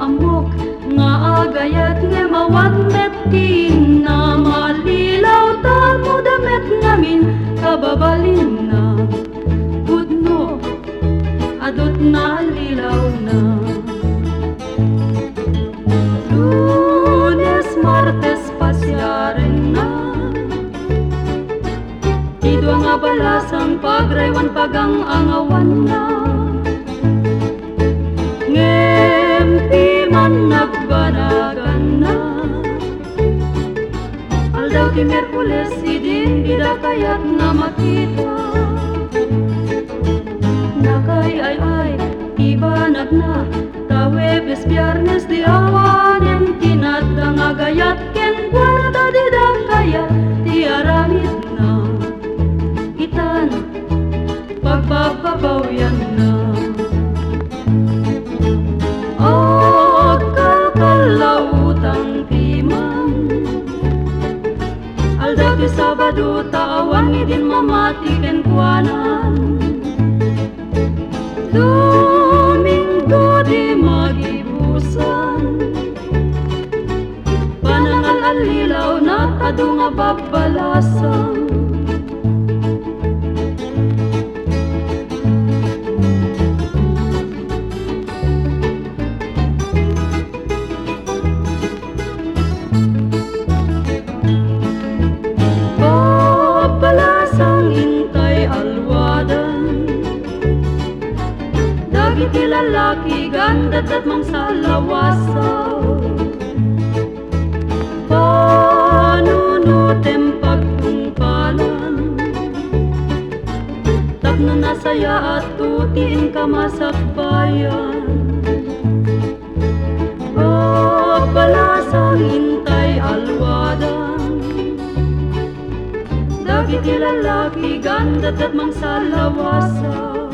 amok nga agayat nga mawanmet din na malilaw ta mo damet ngamin kababalin na pudno adot na lilaw na Lunes, Martes pasyaren na idwa nga balasang pagraywan pagang angawan na ngempi man nagbanagan na aldaw ti Merkules idin ida kayat na makita nakay ay ibanag na Tawebes, Biyernes di awan yang tinadang agayat ken guarda di dakaya ti aramid na itan pagbababawian na kakalawutang timang aldaw ti Sabado taawan idin mamati ken kuanan Domingo di magibusan panangal alilaw na adu nga babalasan babalasang intay alwadan dagiti lalaki ganda at mangsalawasaw panunutem pagtungpalan tapno nasaya at tutiin kamasakbayan babalasang intay alwadan dagiti lalaki ganda at mangsalawasaw